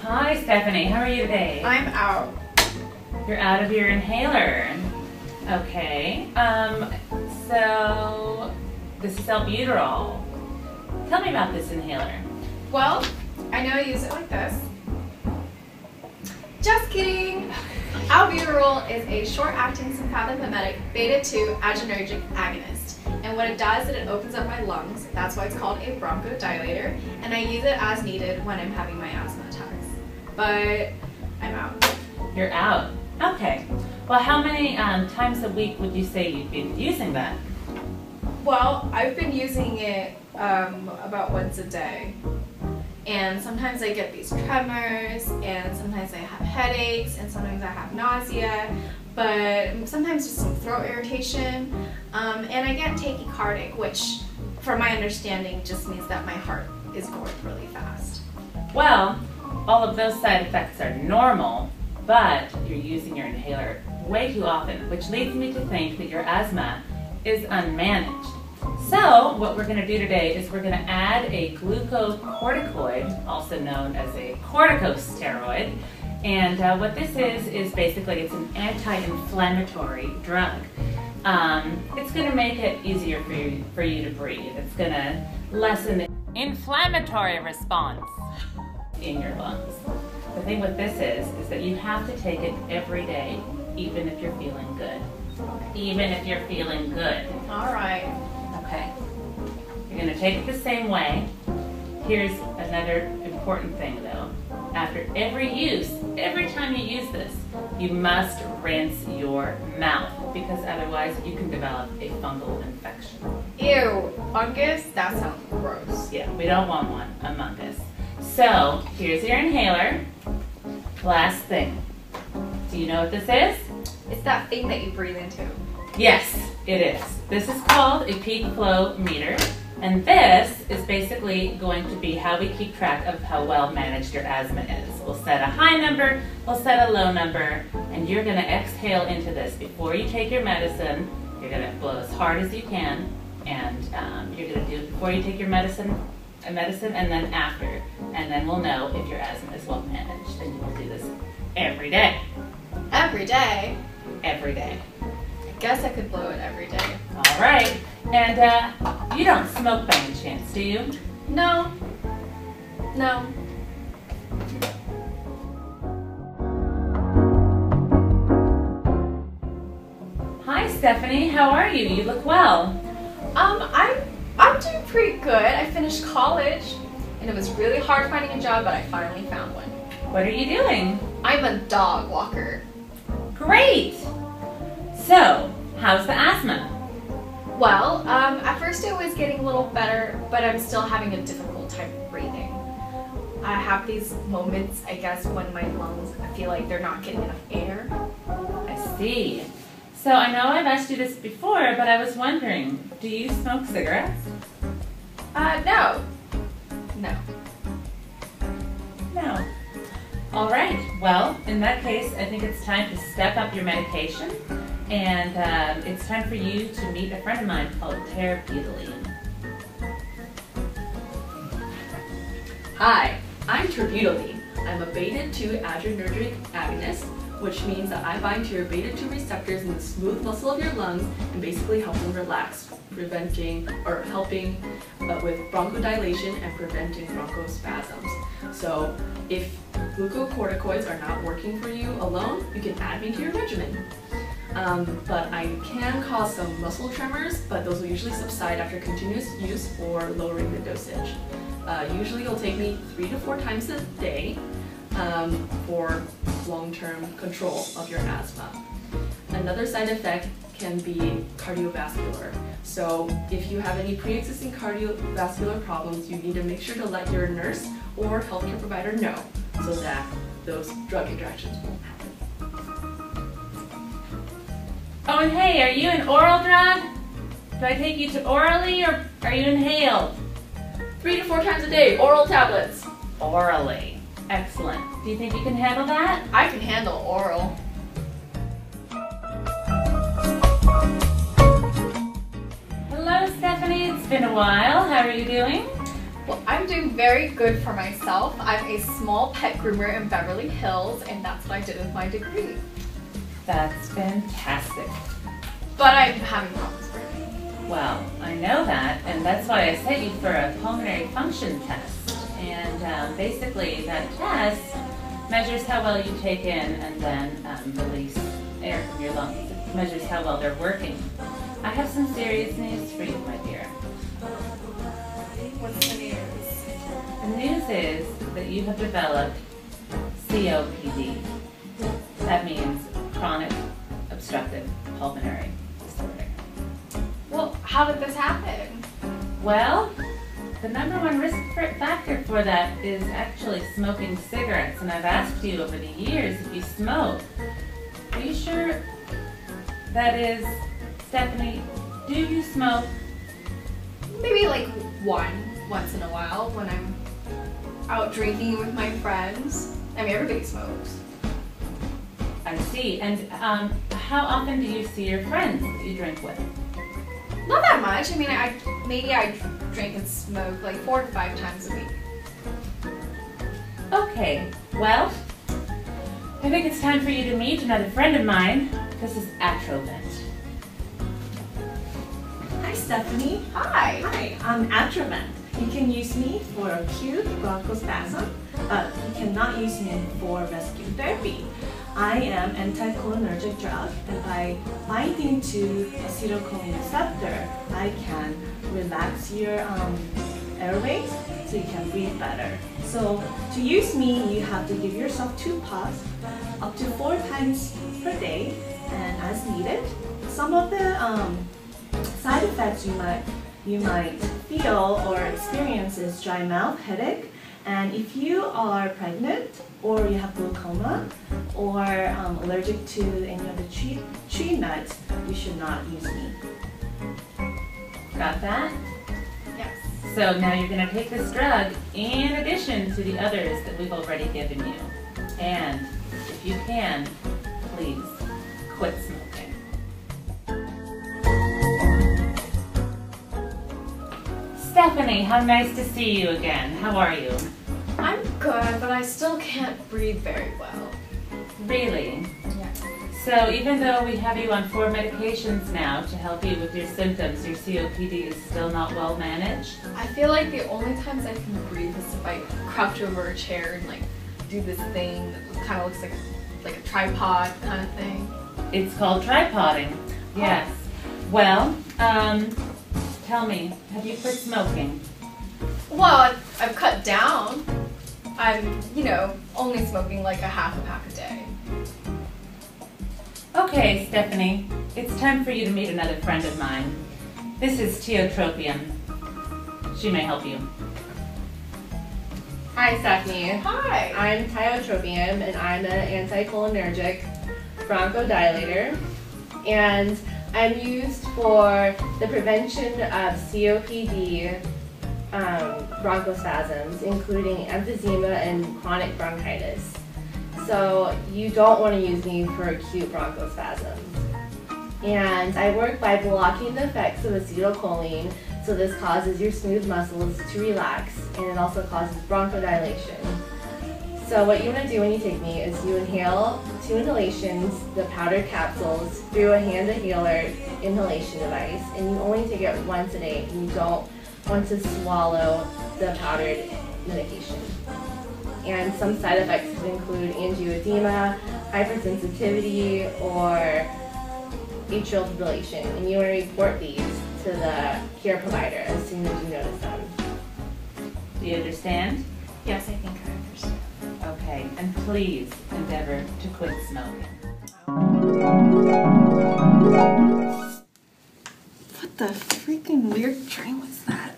Hi Stephanie, how are you today? I'm out. You're out of your inhaler. Okay, so this is albuterol. Tell me about this inhaler. Well, I know I use it like this. Just kidding! Albuterol is a short-acting sympathomimetic beta-2 adrenergic agonist. And what it does is it opens up my lungs. That's why it's called a bronchodilator. And I use it as needed when I'm having my asthma attacks. But I'm out. You're out. Okay. Well, how many times a week would you say you've been using that? Well, I've been using it about once a day. And sometimes I get these tremors, and sometimes I have headaches, and sometimes I have nausea, but sometimes just some throat irritation, and I get tachycardic, which, from my understanding, just means that my heart is going really fast. Well, all of those side effects are normal, but you're using your inhaler way too often, which leads me to think that your asthma is unmanaged. So what we're going to do today is we're going to add a glucocorticoid, also known as a corticosteroid. And what this is basically it's an anti-inflammatory drug. It's going to make it easier for you to breathe. It's going to lessen the inflammatory response in your lungs. The thing with this is that you have to take it every day, even if you're feeling good. Even if you're feeling good. All right. Okay. You're going to take it the same way. Here's another important thing though. After every use, every time you use this, you must rinse your mouth because otherwise you can develop a fungal infection. Ew, fungus? That sounds gross. Yeah, we don't want one among us. So, here's your inhaler. Last thing. Do you know what this is? It's that thing that you breathe into. Yes, it is. This is called a peak flow meter, and this is basically going to be how we keep track of how well managed your asthma is. We'll set a high number, we'll set a low number, and you're going to exhale into this before you take your medicine. You're going to blow as hard as you can, and you're going to do it before you take your medicine, and then after, and then we'll know if your asthma is well managed, and you will do this every day. Every day? Every day. Guess I could blow it every day. All right. And you don't smoke by any chance, do you? No. No. Hi, Stephanie. How are you? You look well. I'm doing pretty good. I finished college, and it was really hard finding a job, but I finally found one. What are you doing? I'm a dog walker. Great. So, how's the asthma? Well, at first it was getting a little better, but I'm still having a difficult time breathing. I have these moments, I guess, when my lungs, I feel like they're not getting enough air. I see. So, I know I've asked you this before, but I was wondering, do you smoke cigarettes? No. No. No. All right. Well, in that case, I think it's time to step up your medication. And it's time for you to meet a friend of mine called terbutaline. Hi, I'm terbutaline. I'm a beta-2 adrenergic agonist, which means that I bind to your beta-2 receptors in the smooth muscle of your lungs and basically help them relax, preventing or helping with bronchodilation and preventing bronchospasms. So if glucocorticoids are not working for you alone, you can add me to your regimen. But I can cause some muscle tremors, but those will usually subside after continuous use or lowering the dosage. Usually it'll take me 3 to 4 times a day for long-term control of your asthma. Another side effect can be cardiovascular. So if you have any pre-existing cardiovascular problems, you need to make sure to let your nurse or healthcare provider know so that those drug interactions won't happen. Oh, and hey, are you an oral drug? Do I take you to orally or are you inhaled? 3 to 4 times a day, oral tablets. Orally. Excellent. Do you think you can handle that? I can handle oral. Hello, Stephanie. It's been a while. How are you doing? Well, I'm doing very good for myself. I'm a small pet groomer in Beverly Hills, and that's what I did with my degree. That's fantastic. But I'm having problems breathing. Well, I know that, and that's why I sent you for a pulmonary function test. And basically, that test measures how well you take in and then release air from your lungs. It measures how well they're working. I have some serious news for you, my dear. What's the news? The news is that you have developed COPD. That means chronic obstructive pulmonary disorder. Well, how did this happen? Well, the #1 risk factor for that is actually smoking cigarettes, and I've asked you over the years if you smoke. Are you sure that is, Stephanie, do you smoke? Maybe like once in a while when I'm out drinking with my friends. I mean, everybody smokes. I see. And how often do you see your friends that you drink with? Not that much. I mean, maybe I drink and smoke like 4 to 5 times a week. Okay, well, I think it's time for you to meet another friend of mine. This is Atrovent. Hi, Stephanie. Hi. Hi, I'm Atrovent. You can use me for acute bronchospasm, but you cannot use me for rescue therapy. I am anticholinergic drug, and by binding to acetylcholine receptor, I can relax your airways so you can breathe better. So to use me, you have to give yourself 2 puffs up to 4 times per day and as needed. Some of the side effects you might feel or experience is dry mouth, headache, and if you are pregnant or you have glaucoma or allergic to any of the tree nuts, you should not use me. Got that? Yes. So now you're going to take this drug in addition to the others that we've already given you. And if you can, please quit smoking. Stephanie, how nice to see you again. How are you? I'm good, but I still can't breathe very well. Really? Yes. So even though we have you on 4 medications now to help you with your symptoms, your COPD is still not well managed? I feel like the only times I can breathe is if I crouch over a chair and like do this thing that kind of looks like a tripod kind of thing. It's called tripoding. Yes. Well, tell me, have you quit smoking? Well, I've cut down. I'm, only smoking like a half a pack a day. Okay, Stephanie, it's time for you to meet another friend of mine. This is Tiotropium. She may help you. Hi, Stephanie. Hi. I'm tiotropium, and I'm an anticholinergic bronchodilator, and I'm used for the prevention of COPD bronchospasms, including emphysema and chronic bronchitis. So you don't want to use me for acute bronchospasms. And I work by blocking the effects of acetylcholine, so this causes your smooth muscles to relax, and it also causes bronchodilation. So what you want to do when you take me is you inhale 2 inhalations, the powdered capsules, through a hand inhaler inhalation device, and you only take it once a day, and you don't want to swallow the powdered medication. And some side effects could include angioedema, hypersensitivity, or atrial fibrillation, and you want to report these to the care provider as soon as you notice them. Do you understand? Yes, I think I understand. Okay, and please endeavor to quit smoking. What the freaking weird train was that?